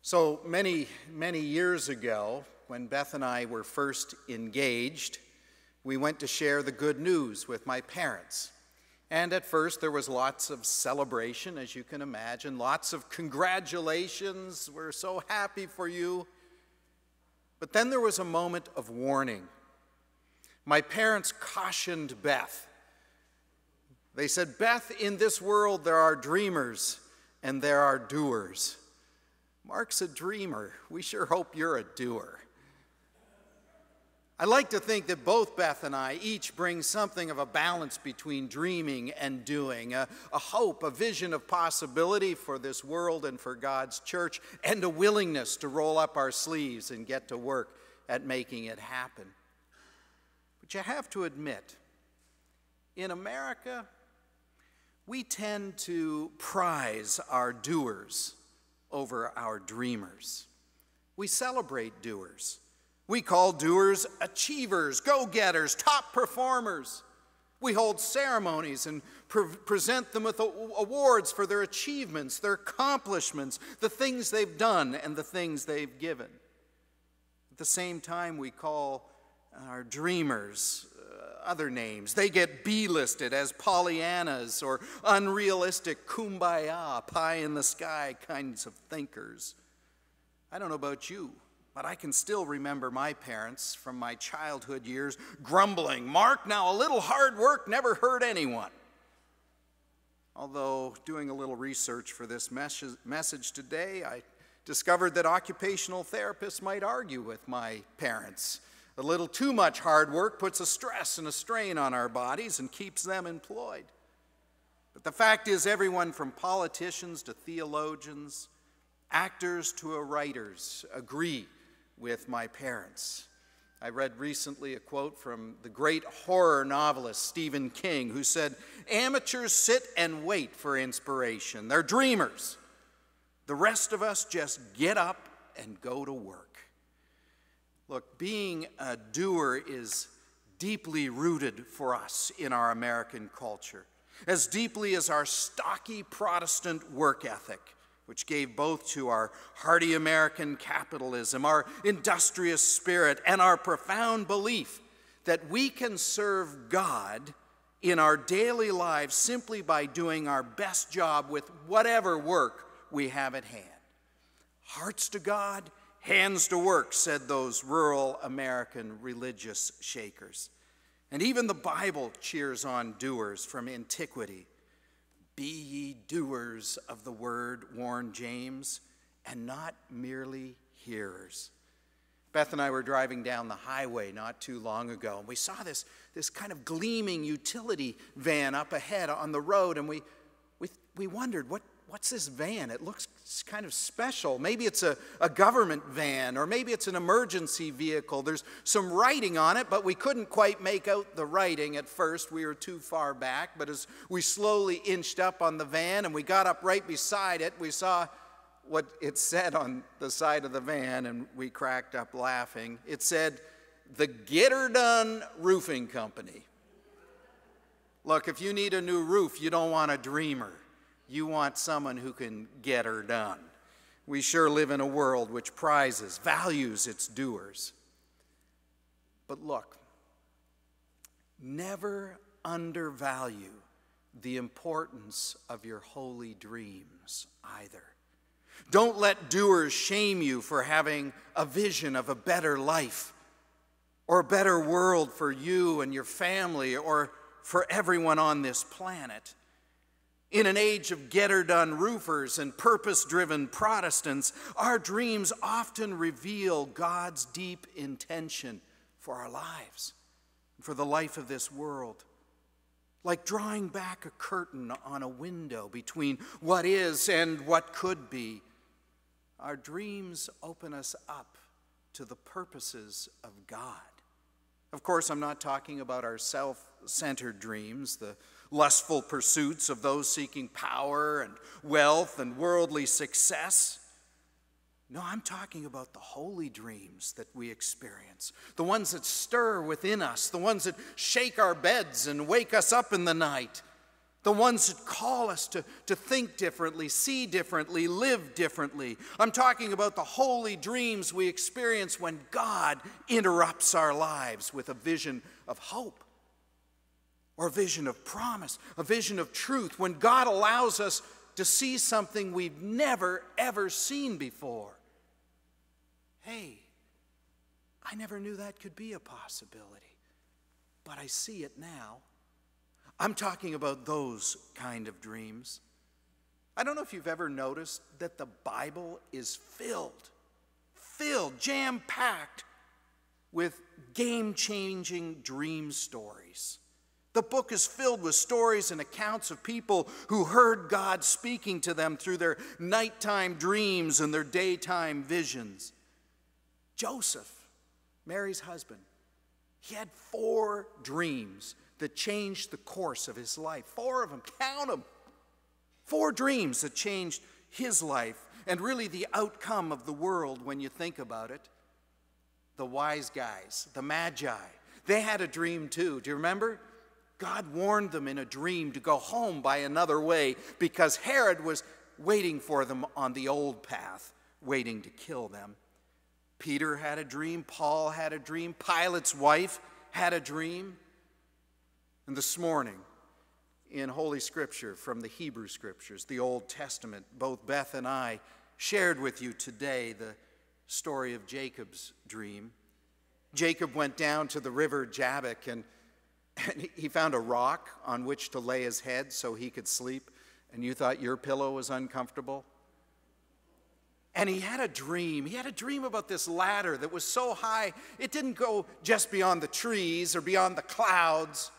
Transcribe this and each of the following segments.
So many years ago, when Beth and I were first engaged, we went to share the good news with my parents. And at first there was lots of celebration, as you can imagine, lots of congratulations, we're so happy for you. But then there was a moment of warning. My parents cautioned Beth. They said, "Beth, in this world there are dreamers and there are doers. Mark's a dreamer. We sure hope you're a doer." I like to think that both Beth and I each bring something of a balance between dreaming and doing, a hope, a vision of possibility for this world and for God's church, and a willingness to roll up our sleeves and get to work at making it happen. But you have to admit, in America, we tend to prize our doers over our dreamers. We celebrate doers. We call doers achievers, go-getters, top performers. We hold ceremonies and present them with awards for their achievements, their accomplishments, the things they've done and the things they've given. At the same time, we call our dreamers other names. They get B-listed as Pollyannas or unrealistic kumbaya, pie-in-the-sky kinds of thinkers. I don't know about you, but I can still remember my parents from my childhood years grumbling, "Mark, now a little hard work never hurt anyone." Although doing a little research for this message today, I discovered that occupational therapists might argue with my parents. A little too much hard work puts a stress and a strain on our bodies and keeps them employed. But the fact is, everyone from politicians to theologians, actors to writers agree with my parents. I read recently a quote from the great horror novelist Stephen King, who said, "Amateurs sit and wait for inspiration. They're dreamers. The rest of us just get up and go to work." Look, being a doer is deeply rooted for us in our American culture, as deeply as our stocky Protestant work ethic, which gave both to our hardy American capitalism, our industrious spirit, and our profound belief that we can serve God in our daily lives simply by doing our best job with whatever work we have at hand. Hearts to God, hands to work, said those rural American religious shakers. And even the Bible cheers on doers from antiquity. "Be ye doers of the word," warned James, "and not merely hearers." Beth and I were driving down the highway not too long ago, and we saw this kind of gleaming utility van up ahead on the road, and we wondered, what's this van? It looks kind of special. Maybe it's a government van, or maybe it's an emergency vehicle. There's some writing on it, but we couldn't quite make out the writing at first. We were too far back, but as we slowly inched up on the van and we got up right beside it, we saw what it said on the side of the van, and we cracked up laughing. It said, "The Get Her Done Roofing Company." Look, if you need a new roof, you don't want a dreamer. You want someone who can get her done. We sure live in a world which prizes, values its doers. But look, never undervalue the importance of your holy dreams either. Don't let doers shame you for having a vision of a better life or a better world for you and your family or for everyone on this planet. In an age of get-her-done roofers and purpose-driven Protestants, our dreams often reveal God's deep intention for our lives, for the life of this world. Like drawing back a curtain on a window between what is and what could be, our dreams open us up to the purposes of God. Of course, I'm not talking about our self-centered dreams, the lustful pursuits of those seeking power and wealth and worldly success. No, I'm talking about the holy dreams that we experience, the ones that stir within us, the ones that shake our beds and wake us up in the night, The ones that call us to think differently, see differently, live differently. I'm talking about the holy dreams we experience when God interrupts our lives with a vision of hope, or a vision of promise, a vision of truth, when God allows us to see something we've never, ever seen before. Hey, I never knew that could be a possibility, but I see it now. I'm talking about those kind of dreams. I don't know if you've ever noticed that the Bible is filled, jam-packed with game-changing dream stories. The book is filled with stories and accounts of people who heard God speaking to them through their nighttime dreams and their daytime visions. Joseph, Mary's husband, he had 4 dreams that changed the course of his life. 4 of them, count them. 4 dreams that changed his life and really the outcome of the world when you think about it. The wise guys, the magi, they had a dream too. Do you remember? God warned them in a dream to go home by another way because Herod was waiting for them on the old path, waiting to kill them. Peter had a dream. Paul had a dream. Pilate's wife had a dream. And this morning, in Holy Scripture from the Hebrew Scriptures, the Old Testament, both Beth and I shared with you today the story of Jacob's dream. Jacob went down to the river Jabbok and he found a rock on which to lay his head so he could sleep. And you thought your pillow was uncomfortable? And he had a dream. He had a dream about this ladder that was so high, it didn't go just beyond the trees or beyond the clouds.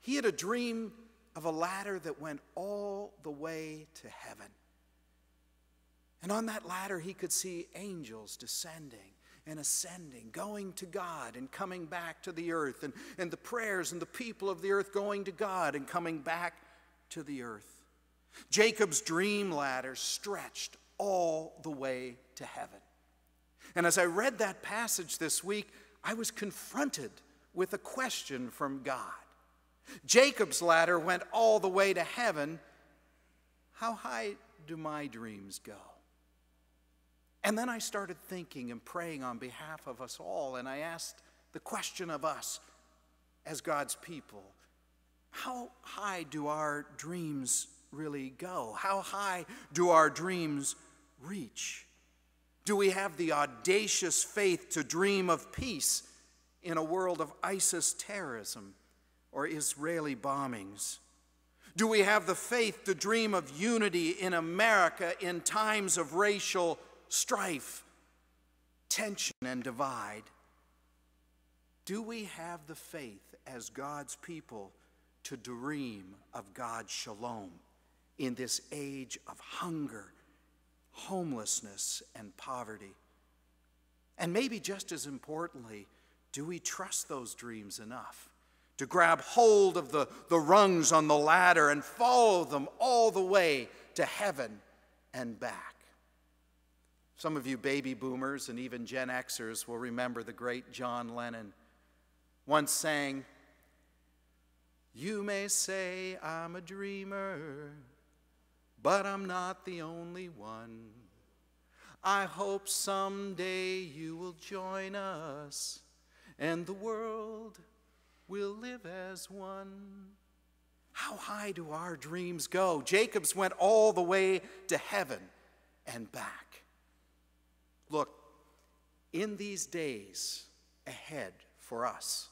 He had a dream of a ladder that went all the way to heaven. And on that ladder, he could see angels descending and ascending, going to God and coming back to the earth, and the prayers and the people of the earth going to God and coming back to the earth. Jacob's dream ladder stretched all the way to heaven. And as I read that passage this week, I was confronted with a question from God. Jacob's ladder went all the way to heaven. How high do my dreams go? And then I started thinking and praying on behalf of us all, and I asked the question of us as God's people: how high do our dreams really go? How high do our dreams reach? Do we have the audacious faith to dream of peace in a world of ISIS terrorism or Israeli bombings? Do we have the faith to dream of unity in America in times of racial strife, tension, and divide? Do we have the faith as God's people to dream of God's shalom in this age of hunger, homelessness, and poverty? And maybe just as importantly, do we trust those dreams enough to grab hold of the rungs on the ladder and follow them all the way to heaven and back? Some of you baby boomers and even Gen Xers will remember the great John Lennon once sang, "You may say I'm a dreamer, but I'm not the only one. I hope someday you will join us and the world will live as one." How high do our dreams go? Jacob's went all the way to heaven and back. Look, in these days ahead for us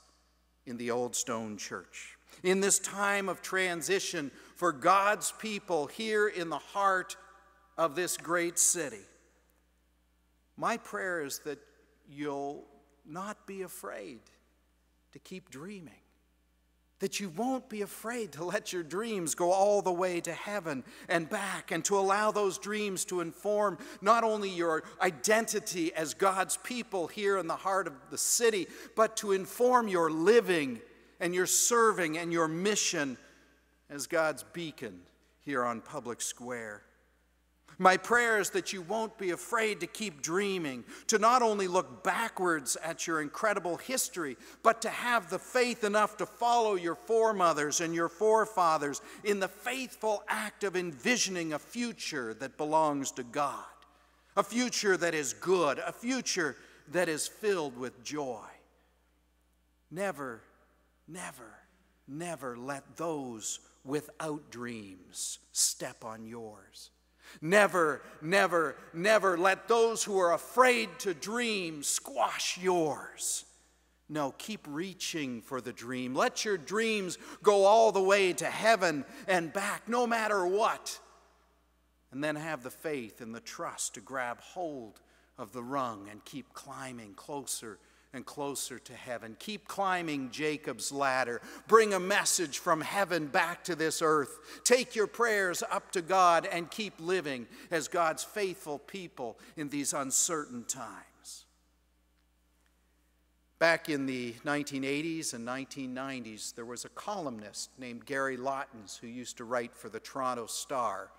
in the Old Stone Church, in this time of transition for God's people here in the heart of this great city, my prayer is that you'll not be afraid to keep dreaming, that you won't be afraid to let your dreams go all the way to heaven and back, and to allow those dreams to inform not only your identity as God's people here in the heart of the city, but to inform your living and your serving and your mission as God's beacon here on Public Square. My prayer is that you won't be afraid to keep dreaming, to not only look backwards at your incredible history, but to have the faith enough to follow your foremothers and your forefathers in the faithful act of envisioning a future that belongs to God, a future that is good, a future that is filled with joy. Never, never, never let those without dreams step on yours. Never, never, never let those who are afraid to dream squash yours. No, keep reaching for the dream. Let your dreams go all the way to heaven and back, no matter what. And then have the faith and the trust to grab hold of the rung and keep climbing closer and closer to heaven. Keep climbing Jacob's ladder. Bring a message from heaven back to this earth. Take your prayers up to God and keep living as God's faithful people in these uncertain times. Back in the 1980s and 1990s, there was a columnist named Gary Lottens who used to write for the Toronto Star.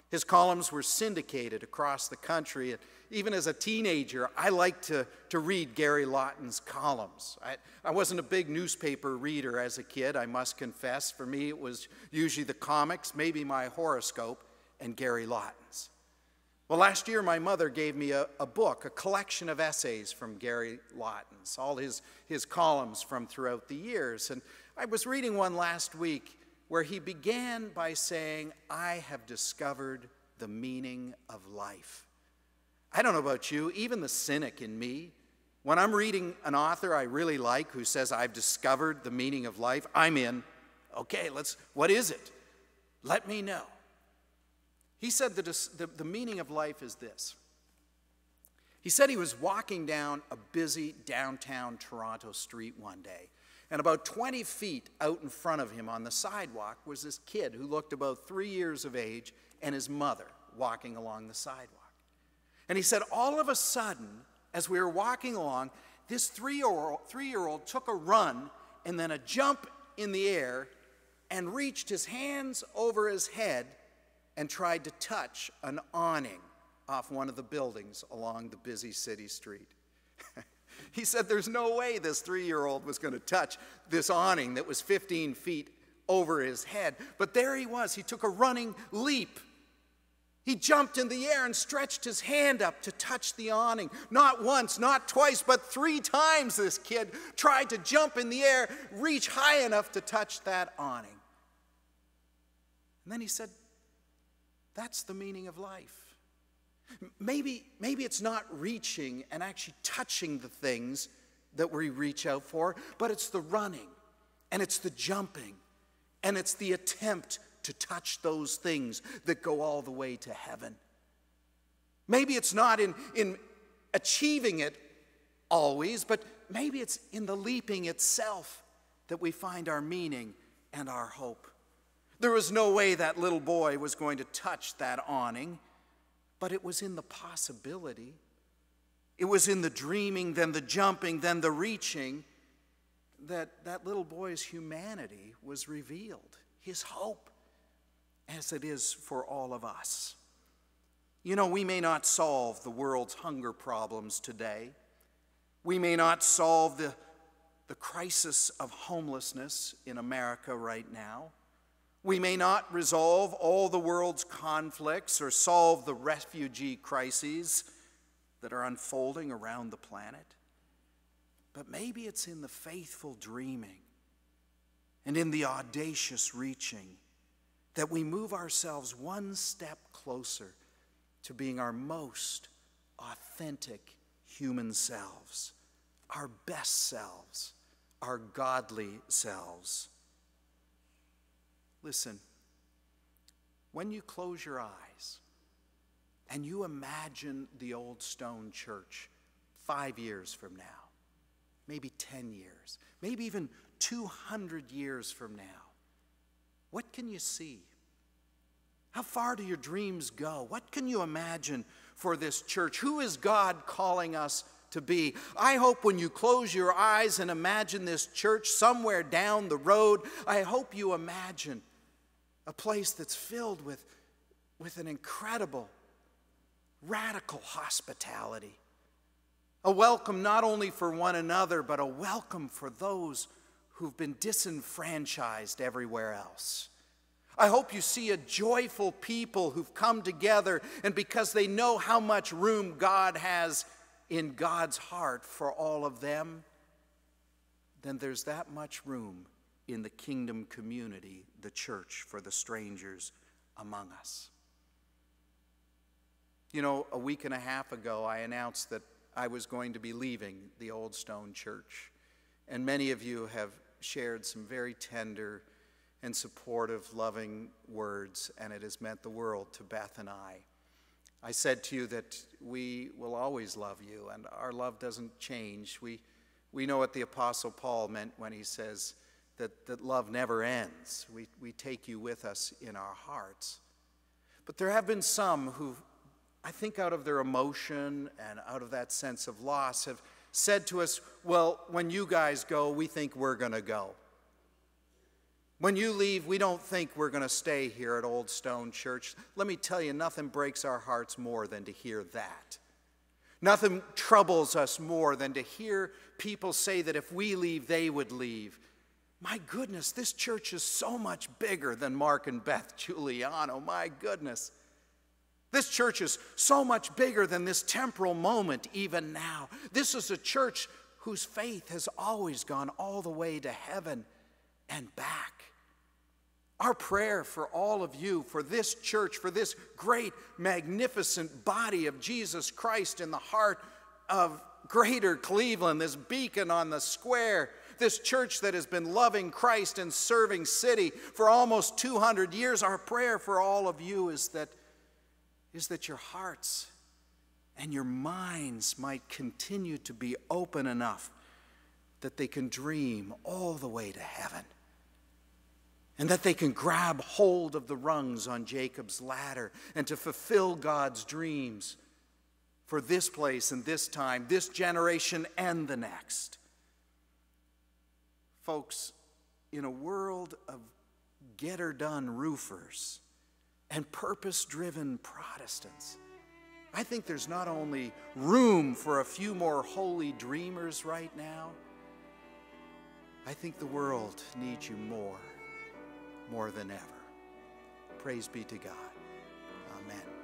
His columns were syndicated across the country. Even as a teenager, I liked to read Gary Lottens' columns. I wasn't a big newspaper reader as a kid, I must confess. For me, it was usually the comics, maybe my horoscope, and Gary Lottens. Well, last year, my mother gave me a book, a collection of essays from Gary Lottens, all his columns from throughout the years. And I was reading one last week where he began by saying, "I have discovered the meaning of life." I don't know about you, even the cynic in me, when I'm reading an author I really like who says, "I've discovered the meaning of life," I'm in. Okay, what is it? Let me know. He said that the meaning of life is this. He said he was walking down a busy downtown Toronto street one day, and about 20 feet out in front of him on the sidewalk was this kid who looked about 3 years of age and his mother walking along the sidewalk. And he said, all of a sudden, as we were walking along, this three-year-old took a run and then a jump in the air and reached his hands over his head and tried to touch an awning off one of the buildings along the busy city street. He said there's no way this 3-year-old was going to touch this awning that was 15 feet over his head. But there he was. He took a running leap. He jumped in the air and stretched his hand up to touch the awning. Not once, not twice, but 3 times this kid tried to jump in the air, reach high enough to touch that awning. And then he said, that's the meaning of life. Maybe it's not reaching and actually touching the things that we reach out for, but it's the running, and it's the jumping, and it's the attempt to touch those things that go all the way to heaven. Maybe it's not in achieving it always, but maybe it's in the leaping itself that we find our meaning and our hope. There was no way that little boy was going to touch that awning, but it was in the possibility. It was in the dreaming, then the jumping, then the reaching, that little boy's humanity was revealed, his hope, as it is for all of us. You know, we may not solve the world's hunger problems today. We may not solve the crisis of homelessness in America right now. We may not resolve all the world's conflicts or solve the refugee crises that are unfolding around the planet. But maybe it's in the faithful dreaming and in the audacious reaching that we move ourselves one step closer to being our most authentic human selves, our best selves, our godly selves. Listen, when you close your eyes and you imagine the old stone church 5 years from now, maybe 10 years, maybe even 200 years from now, what can you see? How far do your dreams go? What can you imagine for this church? Who is God calling us to be? I hope when you close your eyes and imagine this church somewhere down the road, I hope you imagine a place that's filled with an incredible radical hospitality. A welcome not only for one another, but a welcome for those who've been disenfranchised everywhere else. I hope you see a joyful people who've come together, and because they know how much room God has in God's heart for all of them, then there's that much room in the kingdom community, the church, for the strangers among us. You know, a week and a half ago, I announced that I was going to be leaving the Old Stone Church, and many of you have shared some very tender and supportive, loving words, and it has meant the world to Beth and I. I said to you that we will always love you, and our love doesn't change. We know what the Apostle Paul meant when he says that love never ends. We take you with us in our hearts. But there have been some who, I think out of their emotion and out of that sense of loss, have said to us, well, when you guys go, we think we're going to go. When you leave, we don't think we're going to stay here at Old Stone Church. Let me tell you, nothing breaks our hearts more than to hear that. Nothing troubles us more than to hear people say that if we leave, they would leave. My goodness, this church is so much bigger than Mark and Beth Giuliano. My goodness. This church is so much bigger than this temporal moment even now. This is a church whose faith has always gone all the way to heaven and back. Our prayer for all of you, for this church, for this great, magnificent body of Jesus Christ in the heart of Greater Cleveland, this beacon on the square, this church that has been loving Christ and serving city for almost 200 years, our prayer for all of you is that your hearts and your minds might continue to be open enough that they can dream all the way to heaven, and that they can grab hold of the rungs on Jacob's ladder and to fulfill God's dreams for this place and this time, this generation and the next. Folks, in a world of get-her-done roofers and purpose-driven Protestants, I think there's not only room for a few more holy dreamers right now, I think the world needs you more than ever. Praise be to God. Amen.